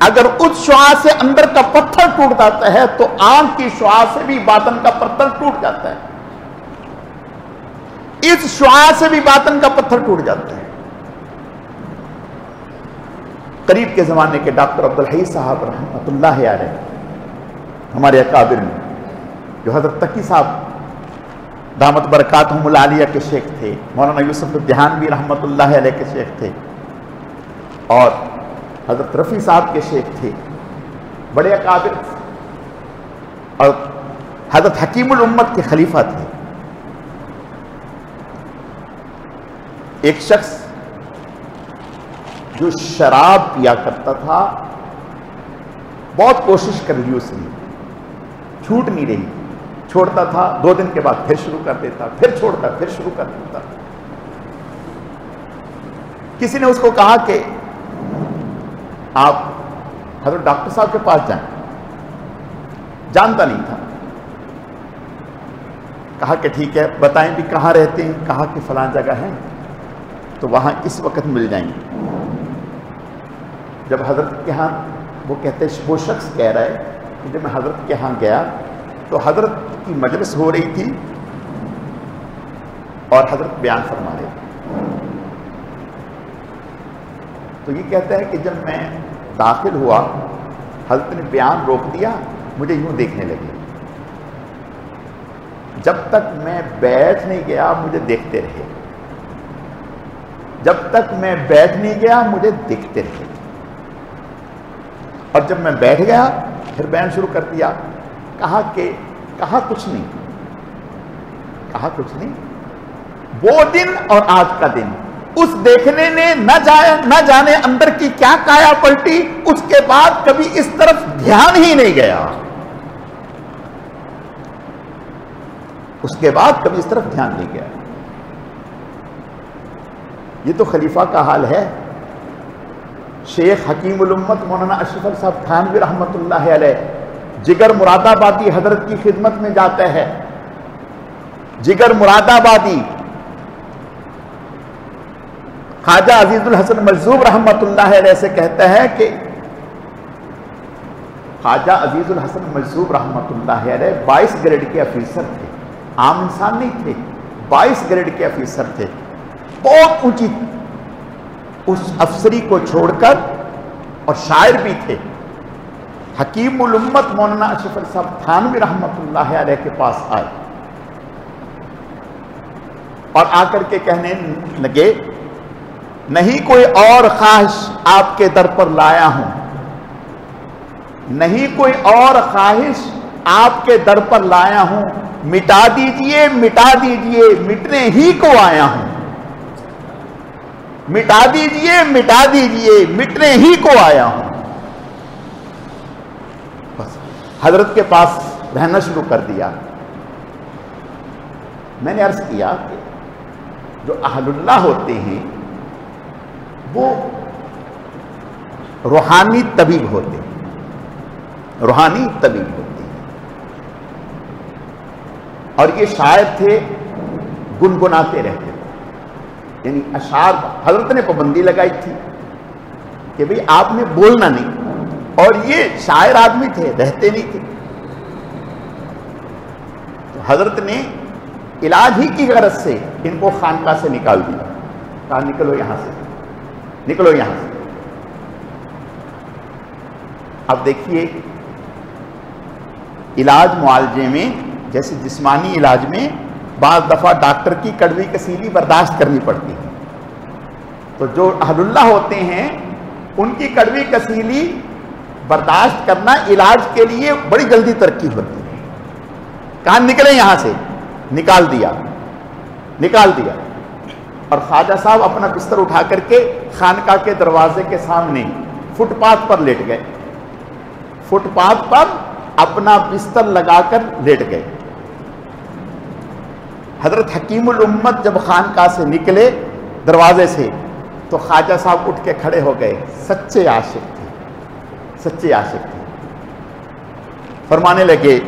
اگر اس شعاع سے اندر کا پتھر ٹوٹ جاتا ہے تو آنکھ کی شعاع سے بھی باطن کا پتھر ٹوٹ جاتا ہے، اس شعاع سے بھی باطن کا پتھر ٹوٹ جاتا ہے۔ قریب کے زمانے کے ڈاکٹر عبدالحی صاحب رحمۃ اللہ علیہ، ہمارے اکابر میں، جو حضرت تقی صاحب دامت برکاتہم العالیہ کے شیخ تھے، مولانا یوسف الدہانوی رحمۃ اللہ علیہ کے شیخ تھے، اور حضرت رفیع صاحب کے شیخ تھے، بڑے اکابر تھے، اور حضرت حکیم الامت کے خلیفہ تھے۔ ایک شخص جو شراب پیا کرتا تھا، بہت کوشش کر لی اس نے، چھوٹ نہیں رہی، چھوڑتا تھا 2 دن کے بعد پھر شروع کر دیتا، پھر چھوڑتا پھر شروع کر دیتا۔ کسی نے اس کو کہا کہ آپ حضرت ڈاکٹر صاحب کے پاس جائیں، جانتا نہیں تھا، کہا کہ ٹھیک ہے بتائیں بھی کہاں رہتے ہیں، کہا کہ فلاں جگہ ہے، تو وہاں اس وقت مل جائیں گے۔ جب حضرت کے ہاں، وہ کہتے وہ شخص کہہ رہا ہے کہ جب میں حضرت کے ہاں گیا تو حضرت کی مجلس ہو رہی تھی اور حضرت بیان فرما رہے تھے، تو یہ کہتا ہے کہ جب میں داخل ہوا حضرت نے بیان روک دیا، مجھے یوں دیکھنے لگے، جب تک میں بیٹھ نہیں گیا مجھے دیکھتے رہے، جب تک میں بیٹھ نہیں گیا مجھے دیکھتے رہے، اور جب میں بیٹھ گیا پھر بیان شروع کر دیا۔ کہا کہ کہا کچھ نہیں، کہا کچھ نہیں، وہ دن اور آج کا دن، اس دیکھنے نے نہ جانے اندر کی کیا کایا پلٹی، اس کے بعد کبھی اس طرف دھیان ہی نہیں گیا، اس کے بعد کبھی اس طرف دھیان نہیں گیا۔ یہ تو خلیفہ کا حال ہے۔ شیخ حکیم الامت مولانا اشرف علی صاحب تھانوی رحمۃ اللہ علیہ جگر مراد آبادی حضرت کی خدمت میں جاتا ہے، جگر مراد آبادی خواجہ عزیز الحسن مجذوب رحمۃ اللہ علیہ سے کہتا ہے کہ خواجہ عزیز الحسن مجذوب رحمۃ اللہ علیہ 22 گریڈ کے افیسر تھے، عام انسان نہیں تھے، 22 گریڈ کے افیسر تھے، بہت اونچی اس افسری کو چھوڑ کر، اور شاعر بھی تھے۔ حکیم الامت مولانا اشرف علی صاحب تھانوی رحمۃ اللہ علیہ کے پاس آئے اور آ کر کے کہنے لگے، نہیں کوئی اور خواہش آپ کے در پر لایا ہوں، نہیں کوئی اور خواہش آپ کے در پر لایا ہوں، مٹا دیجئے مٹا دیجئے مٹنے ہی کو آیا ہوں، مٹا دیجئے مٹا دیجئے مٹنے ہی کو آیا ہوں۔ حضرت کے پاس رہنا شروع کر دیا۔ میں نے عرض کیا کہ جو اہل اللہ ہوتے ہیں وہ روحانی طبیب ہوتے ہیں، روحانی طبیب ہوتے ہیں، اور یہ شاعر تھے، گنگناتے رہتے تھے، یعنی اشعار حضرت نے پابندی لگائی تھی کہ بھئی آپ نے بولنا نہیں، اور یہ شاعر آدمی تھے، رہتے نہیں تھے۔ تو حضرت نے علاج ہی کی غرض سے ان کو خانقاہ سے نکال دیا، کہا نکلو یہاں سے، نکلو یہاں سے۔ اب دیکھیے علاج معالجے میں، جیسے جسمانی علاج میں بعض دفعہ ڈاکٹر کی کڑوی کسیلی برداشت کرنی پڑتی ہے، تو جو اہل اللہ ہوتے ہیں ان کی کڑوی کسیلی برداشت کرنا علاج کے لیے بڑی جلدی ترقی ہوتی ہے۔ کہاں نکلے یہاں سے، نکال دیا، نکال دیا، اور خواجہ صاحب اپنا بستر اٹھا کر کے خانقاہ کے دروازے کے سامنے فٹ پاتھ پر لیٹ گئے، فٹ پاتھ پر اپنا بستر لگا کر لیٹ گئے۔ حضرت حکیم الامت جب خانقاہ سے نکلے دروازے سے تو خواجہ صاحب اٹھ کے کھڑے ہو گئے، سچے عاشق تھے، سچے عاشق تھے۔ فرمانے لگے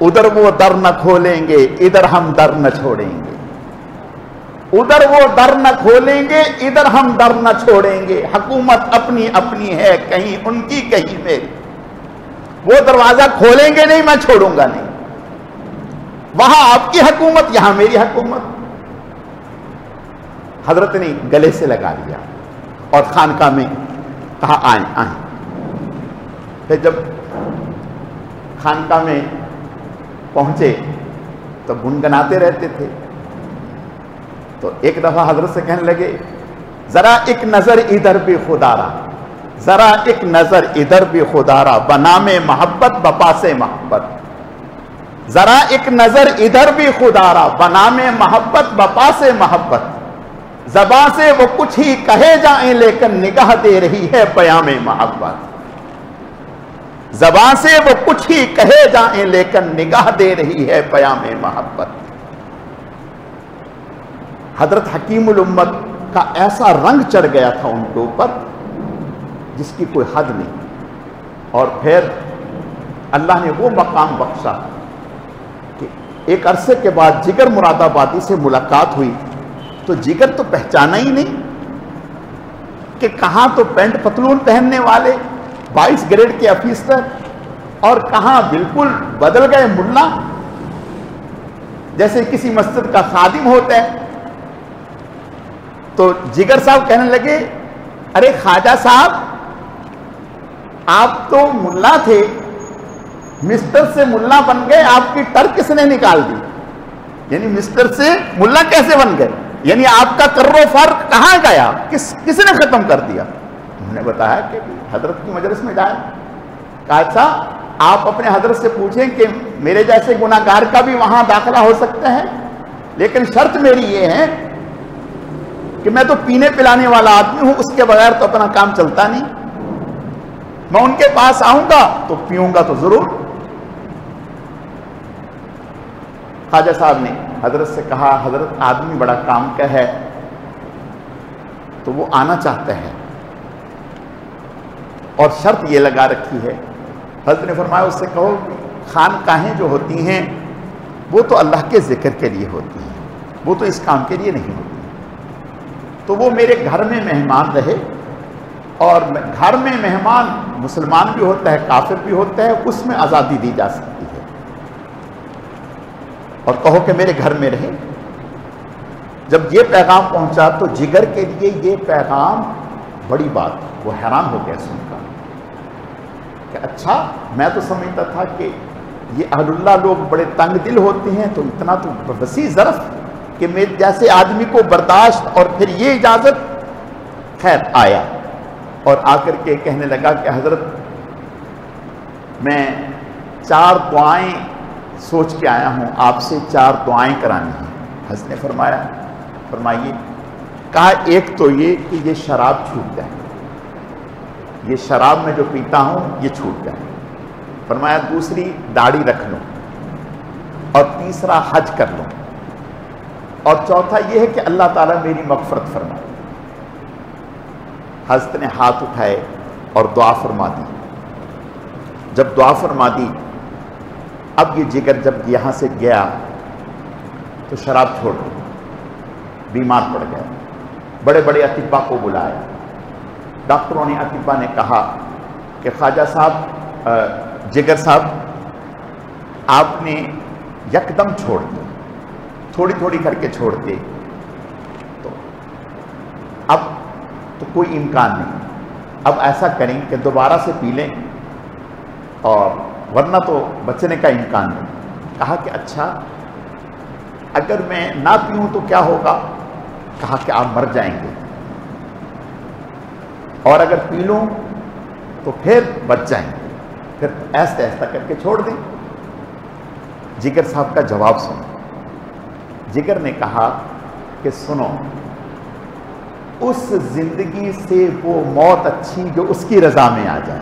ادھر وہ در نہ کھولیں گے، ادھر ہم در نہ چھوڑیں گے، ادھر وہ در نہ کھولیں گے، ادھر ہم در نہ چھوڑیں گے، حکومت اپنی اپنی ہے، کہیں ان کی کہیں میری، وہ دروازہ کھولیں گے نہیں، میں چھوڑوں گا نہیں، وہاں آپ کی حکومت، یہاں میری حکومت۔ حضرت نے گلے سے لگا لیا اور خانقاہ میں کہا آئیں آئیں۔ پھر جب خانقاہ میں پہنچے تو گنگناتے رہتے تھے، تو ایک دفعہ حضرت سے کہنے لگے ذرا ایک نظر ادھر بھی خدا را، ذرا ایک نظر ادھر بھی خدا را، بنام محبت بپاس محبت، ذرا ایک نظر ادھر بھی خدا را، بنام محبت بپاس محبت، زباں سے وہ کچھ ہی کہے جائیں لیکن نگاہ دے رہی ہے پیام محبت، زباں سے وہ کچھ ہی کہے جائیں لیکن نگاہ دے رہی ہے پیام محبت۔ حضرت حکیم الامت کا ایسا رنگ چڑھ گیا تھا ان کے اوپر جس کی کوئی حد نہیں، اور پھر اللہ نے وہ مقام بخشا کہ ایک عرصے کے بعد جگر مراد آبادی سے ملاقات ہوئی تو جگر تو پہچانا ہی نہیں کہ کہاں تو پینٹ پتلون پہننے والے 22 گریڈ کے افیسر، اور کہاں بالکل بدل گئے ملا، جیسے کسی مسجد کا خادم ہوتا ہے۔ تو جگر صاحب کہنے لگے ارے خواجہ صاحب آپ تو ملا تھے، مسٹر سے ملا بن گئے، آپ کی ٹر کس نے نکال دی؟ یعنی مسٹر سے ملا کیسے بن گئے؟ یعنی آپ کا کر و فر کہاں گیا؟ کس نے ختم کر دیا؟ انہوں نے بتایا کہ حضرت کی مجلس میں جائے، کہا اچھا آپ اپنے حضرت سے پوچھیں کہ میرے جیسے گناہگار کا بھی وہاں داخلہ ہو سکتا ہے، لیکن شرط میری یہ ہے کہ میں تو پینے پلانے والا آدمی ہوں، اس کے بغیر تو اپنا کام چلتا نہیں، میں ان کے پاس آؤں گا تو پیوں گا تو ضرور۔ خواجہ صاحب نے حضرت سے کہا حضرت آدمی بڑا کام کا ہے تو وہ آنا چاہتا ہے، اور شرط یہ لگا رکھی ہے۔ حضرت نے فرمایا اس سے کہو خانقاہیں جو ہوتی ہیں وہ تو اللہ کے ذکر کے لیے ہوتی ہیں، وہ تو اس کام کے لیے نہیں ہوتی، تو وہ میرے گھر میں مہمان رہے، اور گھر میں مہمان مسلمان بھی ہوتا ہے کافر بھی ہوتا ہے، اس میں آزادی دی جا سکتی ہے، اور کہو کہ میرے گھر میں رہے۔ جب یہ پیغام پہنچا تو جگر کے لیے یہ پیغام بڑی بات، وہ حیران ہو گیا سن کر کہ اچھا میں تو سمجھتا تھا کہ یہ اہل اللہ لوگ بڑے تنگ دل ہوتے ہیں، تو اتنا تو وسیع ظرف کہ میرے جیسے آدمی کو برداشت، اور پھر یہ اجازت۔ خیر آیا اور آ کر کے کہنے لگا کہ حضرت میں 4 دعائیں سوچ کے آیا ہوں، آپ سے 4 دعائیں کرانی ہیں۔ حضرت نے فرمائیے۔ کہا ایک تو یہ کہ یہ شراب چھوٹ جائے، یہ شراب میں جو پیتا ہوں یہ چھوٹ جائے۔ فرمایا دوسری داڑھی رکھ لو، اور تیسرا حج کر لو، اور چوتھا یہ ہے کہ اللہ تعالیٰ میری مغفرت فرمائے۔ حضرت نے ہاتھ اٹھائے اور دعا فرما دی۔ جب دعا فرما دی، اب یہ جگر جب یہاں سے گیا تو شراب چھوڑ دی، بیمار پڑ گیا۔ بڑے بڑے اطباء کو بلایا، ڈاکٹروں نے، اطباء نے کہا کہ خواجہ صاحب، جگر صاحب، آپ نے یکدم چھوڑ دیا، تھوڑی تھوڑی کر کے چھوڑتے تو اب تو کوئی امکان نہیں، اب ایسا کریں کہ دوبارہ سے پی لیں، اور ورنہ تو بچنے کا امکان نہیں۔ کہا کہ اچھا، اگر میں نہ پیوں تو کیا ہوگا؟ کہا کہ آپ مر جائیں گے، اور اگر پی لوں تو پھر بچ جائیں گے، پھر ایسا ایسا کر کے چھوڑ دیں۔ جگر صاحب کا جواب سنو۔ جگر نے کہا کہ سنو، اس زندگی سے وہ موت اچھی جو اس کی رضا میں آ جائے،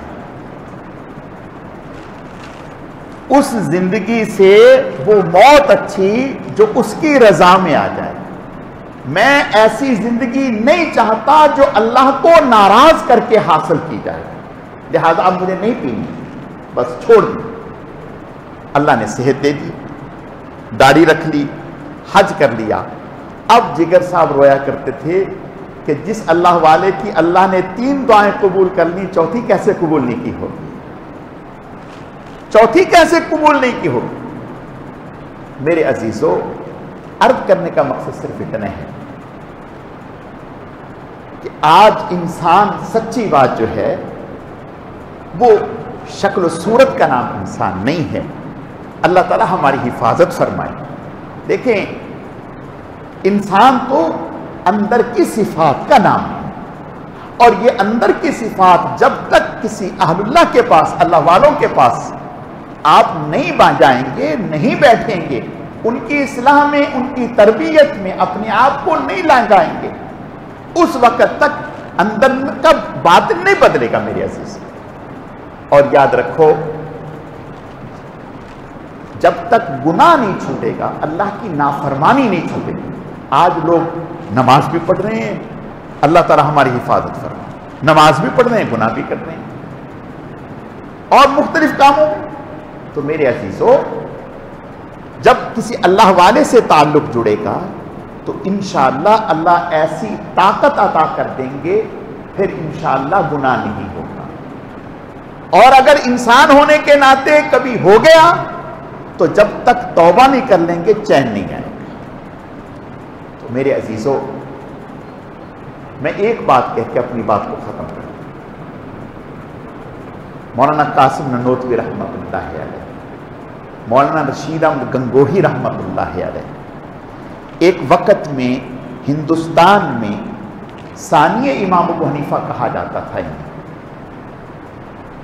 اس زندگی سے وہ موت اچھی جو اس کی رضا میں آ جائے۔ میں ایسی زندگی نہیں چاہتا جو اللہ کو ناراض کر کے حاصل کی جائے، لہذا اب مجھے نہیں پینی، بس چھوڑ دی۔ اللہ نے صحت دے دی، داڑھی رکھ لی، حج کر لیا۔ اب جگر صاحب رویا کرتے تھے کہ جس اللہ والے کی اللہ نے 3 دعائیں قبول کر لی، چوتھی کیسے قبول نہیں کی ہوگی؟ چوتھی کیسے قبول نہیں کی ہوگی؟ میرے عزیزو، عرض کرنے کا مقصد صرف اتنا ہے کہ آج انسان، سچی بات جو ہے، وہ شکل و صورت کا نام انسان نہیں ہے۔ اللہ تعالیٰ ہماری حفاظت فرمائے۔ دیکھیں، انسان تو اندر کی صفات کا نام ہے، اور یہ اندر کی صفات جب تک کسی اہل اللہ کے پاس، اللہ والوں کے پاس آپ نہیں جائیں گے، نہیں بیٹھیں گے، ان کی اصلاح میں، ان کی تربیت میں اپنے آپ کو نہیں لگائیں گے، اس وقت تک اندر کا باطن نہیں بدلے گا میرے عزیز۔ اور یاد رکھو، جب تک گناہ نہیں چھوٹے گا، اللہ کی نافرمانی نہیں چھوٹے گی۔ آج لوگ نماز بھی پڑھ رہے ہیں، اللہ تعالیٰ ہماری حفاظت فرمائے، نماز بھی پڑھ رہے ہیں، گناہ بھی کر رہے ہیں، اور مختلف کاموں میں۔ تو میرے عزیزو، جب کسی اللہ والے سے تعلق جڑے گا تو انشاءاللہ اللہ ایسی طاقت عطا کر دیں گے، پھر انشاءاللہ گناہ نہیں ہوگا۔ اور اگر انسان ہونے کے ناطے کبھی ہو گیا تو جب تک توبہ نہیں کر لیں گے چین نہیں آئے گا۔ تو میرے عزیزو، میں ایک بات کہہ کے اپنی بات کو ختم کروں۔ مولانا قاسم ننوتوی رحمۃ اللہ علیہ، مولانا رشید احمد گنگوہی رحمۃ اللہ علیہ، ایک وقت میں ہندوستان میں ثانی امام ابو حنیفہ کہا جاتا تھا۔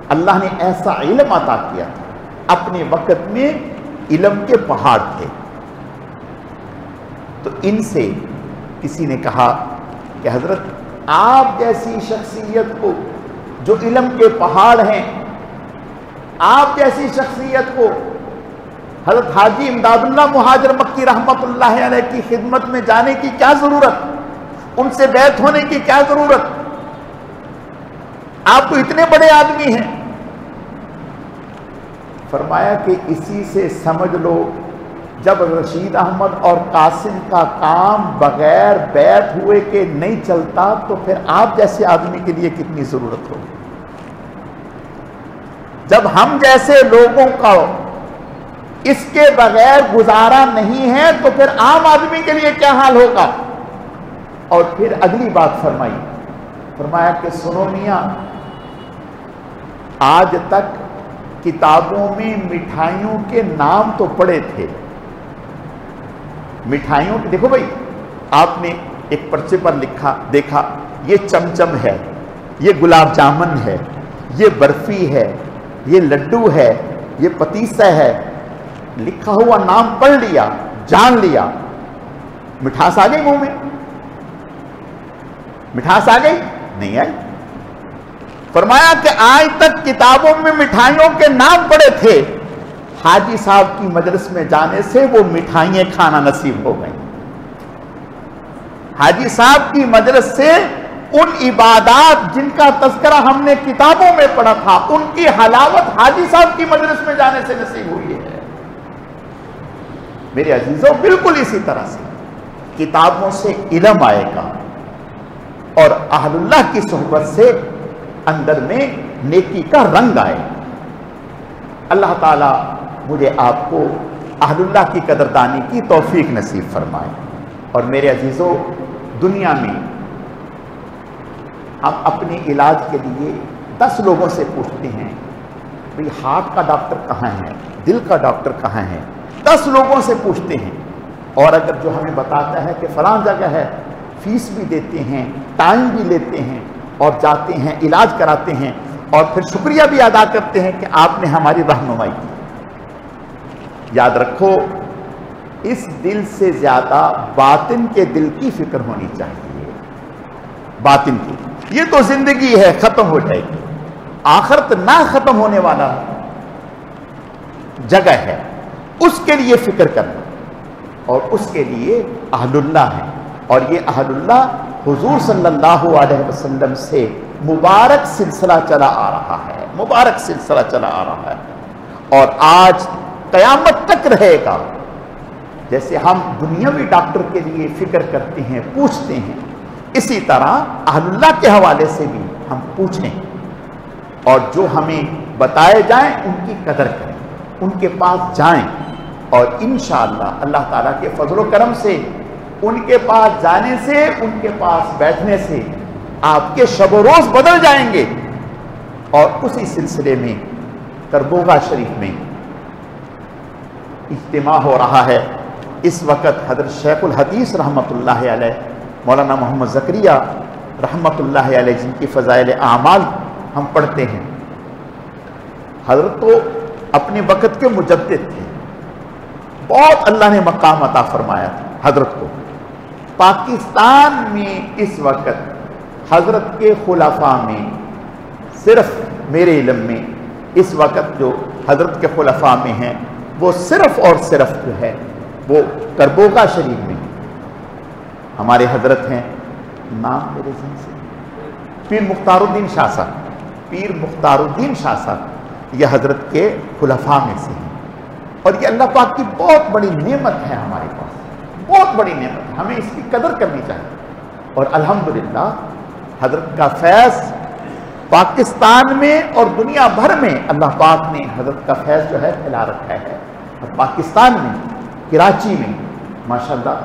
اللہ نے ایسا علم عطا کیا تھا، اپنے وقت میں علم کے پہاڑ تھے۔ تو ان سے کسی نے کہا کہ حضرت، آپ جیسی شخصیت کو جو علم کے پہاڑ ہیں، آپ جیسی شخصیت کو حضرت حاجی امداد اللہ مہاجر مکی رحمت اللہ علیہ کی خدمت میں جانے کی کیا ضرورت، ان سے بیعت ہونے کی کیا ضرورت؟ آپ تو اتنے بڑے آدمی ہیں۔ فرمایا کہ اسی سے سمجھ لو، جب رشید احمد اور قاسم کا کام بغیر بیعت ہوئے کہ نہیں چلتا، تو پھر آپ جیسے آدمی کے لیے کتنی ضرورت ہوگی۔ جب ہم جیسے لوگوں کا اس کے بغیر گزارا نہیں ہے تو پھر عام آدمی کے لیے کیا حال ہوگا۔ اور پھر اگلی بات فرمائی، فرمایا کہ سنو میاں، آج تک کتابوں میں مٹھائیوں کے نام تو پڑے تھے، مٹھائیوں کے، دیکھو بھائی، آپ نے ایک پرچے پر لکھا، دیکھا یہ چمچم ہے، یہ گلاب جامن ہے، یہ برفی ہے، یہ لڈو ہے، یہ پتیسا ہے، لکھا ہوا نام پڑھ لیا، جان لیا، مٹھاس آ گئی منہ میں؟ مٹھاس آ گئی؟ نہیں آئی۔ فرمایا کہ آج تک کتابوں میں مٹھائیوں کے نام پڑے تھے، حاجی صاحب کی مجلس میں جانے سے وہ مٹھائیاں کھانا نصیب ہو گئیں۔ حاجی صاحب کی مجلس سے ان عبادات جن کا تذکرہ ہم نے کتابوں میں پڑھا تھا، ان کی حلاوت حاجی صاحب کی مجلس میں جانے سے نصیب ہوئی ہے۔ میرے عزیزوں، بالکل اسی طرح سے کتابوں سے علم آئے گا اور اہل اللہ کی صحبت سے اندر میں نیکی کا رنگ آئے گا۔ اللہ تعالیٰ مجھے آپ کو اہل اللہ کی قدردانی کی توفیق نصیب فرمائے۔ اور میرے عزیزوں، دنیا میں ہم اپنے علاج کے لیے 10 لوگوں سے پوچھتے ہیں بھئی ہارٹ کا ڈاکٹر کہاں ہے، دل کا ڈاکٹر کہاں ہے، 10 لوگوں سے پوچھتے ہیں، اور اگر جو ہمیں بتاتا ہے کہ فلاں جگہ ہے، فیس بھی دیتے ہیں، ٹائم بھی لیتے ہیں اور جاتے ہیں، علاج کراتے ہیں، اور پھر شکریہ بھی ادا کرتے ہیں کہ آپ نے ہماری رہنمائی کی۔ یاد رکھو، اس دل سے زیادہ باطن کے دل کی فکر ہونی چاہیے۔ باطن کی یہ تو زندگی ہے، ختم ہو جائے گی، آخرت نہ ختم ہونے والا جگہ ہے، اس کے لیے فکر کرنا، اور اس کے لیے اہل اللہ ہے۔ اور یہ اہل اللہ حضور صلی اللہ علیہ وسلم سے مبارک سلسلہ چلا آ رہا ہے، مبارک سلسلہ چلا آ رہا ہے، اور آج قیامت تک رہے گا۔ جیسے ہم دنیاوی ڈاکٹر کے لیے فکر کرتے ہیں، پوچھتے ہیں، اسی طرح اہل اللہ کے حوالے سے بھی ہم پوچھیں، اور جو ہمیں بتائے جائیں ان کی قدر کریں، ان کے پاس جائیں، اور انشاءاللہ اللہ تعالیٰ کے فضل و کرم سے ان کے پاس جانے سے، ان کے پاس بیٹھنے سے آپ کے شب و روز بدل جائیں گے۔ اور اسی سلسلے میں کربوگا شریف میں اجتماع ہو رہا ہے۔ اس وقت حضرت شیخ الحدیث رحمۃ اللہ علیہ، مولانا محمد زکریا رحمۃ اللہ علیہ، جن کی فضائل اعمال ہم پڑھتے ہیں، حضرت تو اپنے وقت کے مجدد تھے، بہت اللہ نے مقام عطا فرمایا تھا حضرت کو۔ پاکستان میں اس وقت حضرت کے خلفاء میں، صرف میرے علم میں اس وقت جو حضرت کے خلفاء میں ہیں، وہ صرف اور صرف جو ہے وہ کربوگا شریف میں ہمارے حضرت ہیں، نام میرے ذہن سے پیر مختار الدین شاہ صاحب، پیر مختار الدین شاہ صاحب، یہ حضرت کے خلفاء میں سے ہیں۔ اور یہ اللہ پاک کی بہت بڑی نعمت ہے ہمارے پاس، بہت بڑی نعمت ہے، ہمیں اس کی قدر کرنی چاہیے۔ اور الحمدللہ حضرت کا فیض پاکستان میں اور دنیا بھر میں اللہ پاک نے حضرت کا فیض جو ہے پھیلا رکھا ہے۔ اور پاکستان میں کراچی میں ماشاءاللہ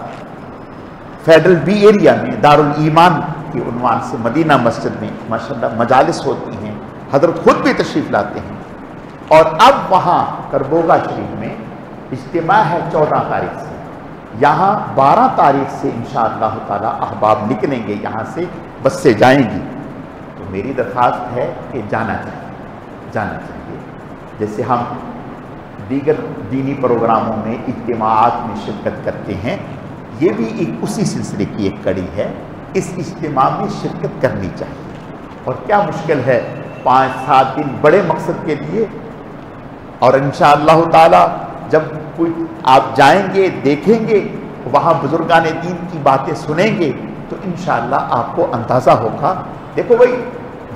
فیڈرل بی ایریا میں دارالایمان کی عنوان سے مدینہ مسجد میں ماشاءاللہ مجالس ہوتی ہیں، حضرت خود بھی تشریف لاتے ہیں۔ اور اب وہاں کربوگا شریف میں اجتماع ہے 14 تاریخ سے، یہاں 12 تاریخ سے انشاءاللہ تعالی احباب نکلیں گے، یہاں سے بس سے جائیں گی۔ تو میری درخواست ہے کہ جانا چاہیے، جیسے ہم دیگر دینی پروگراموں میں اجتماعات میں شرکت کرتے ہیں، یہ بھی ایک اسی سلسلے کی ایک کڑی ہے، اس اجتماع میں شرکت کرنی چاہیے۔ اور کیا مشکل ہے 5-7 دن بڑے مقصد کے لیے، اور انشاءاللہ تعالی جب کوئی آپ جائیں گے، دیکھیں گے، وہاں بزرگان دین کی باتیں سنیں گے، تو انشاءاللہ آپ کو اندازہ ہوگا۔ دیکھو بھائی،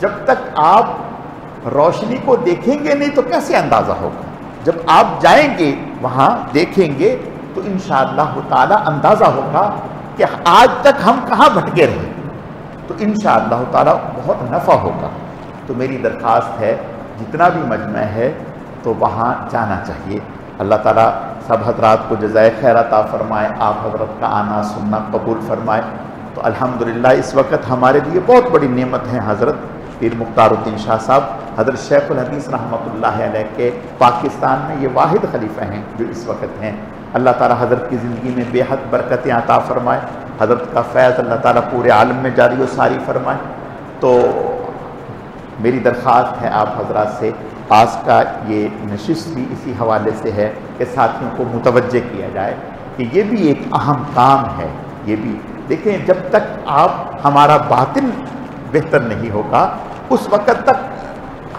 جب تک آپ روشنی کو دیکھیں گے نہیں تو کیسے اندازہ ہوگا؟ جب آپ جائیں گے وہاں دیکھیں گے تو انشاءاللہ تعالی اندازہ ہوگا کہ آج تک ہم کہاں بھٹکے رہے، تو انشاءاللہ تعالی بہت نفع ہوگا۔ تو میری درخواست ہے جتنا بھی مجمع ہے تو وہاں جانا چاہیے۔ اللہ تعالیٰ سب حضرات کو جزائے خیر عطا فرمائے، آپ حضرت کا آنا سننا قبول فرمائے۔ تو الحمدللہ اس وقت ہمارے لیے بہت بڑی نعمت ہے حضرت پیر مختار الدین شاہ صاحب، حضرت شیخ الحدیث رحمۃ اللہ علیہ کے پاکستان میں یہ واحد خلیفہ ہیں جو اس وقت ہیں۔ اللہ تعالیٰ حضرت کی زندگی میں بے حد برکتیں عطا فرمائے، حضرت کا فیض اللہ تعالیٰ پورے عالم میں جاری و ساری فرمائے۔ تو میری درخواست ہے آپ حضرات سے، آج کا یہ نشست بھی اسی حوالے سے ہے کہ ساتھیوں کو متوجہ کیا جائے کہ یہ بھی ایک اہم کام ہے۔ یہ بھی دیکھیں، جب تک آپ ہمارا باطن بہتر نہیں ہوگا اس وقت تک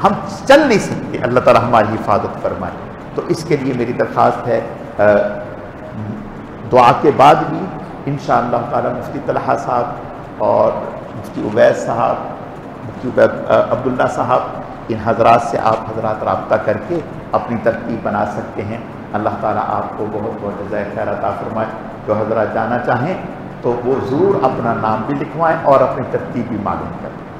ہم چل نہیں سکتے، اللہ تعالیٰ ہماری حفاظت فرمائے۔ تو اس کے لیے میری درخواست ہے دعا کے بعد بھی انشاءاللہ تعالیٰ مفتی طلحہ صاحب اور مفتی عبید صاحب، مفتی عبداللہ صاحب، ان حضرات سے آپ حضرات رابطہ کر کے اپنی ترتیب بنا سکتے ہیں۔ اللہ تعالیٰ آپ کو بہت بہت جزائے خیر عطا فرمائے۔ جو حضرات جانا چاہیں تو وہ ضرور اپنا نام بھی لکھوائیں اور اپنی ترتیب بھی معلوم کریں۔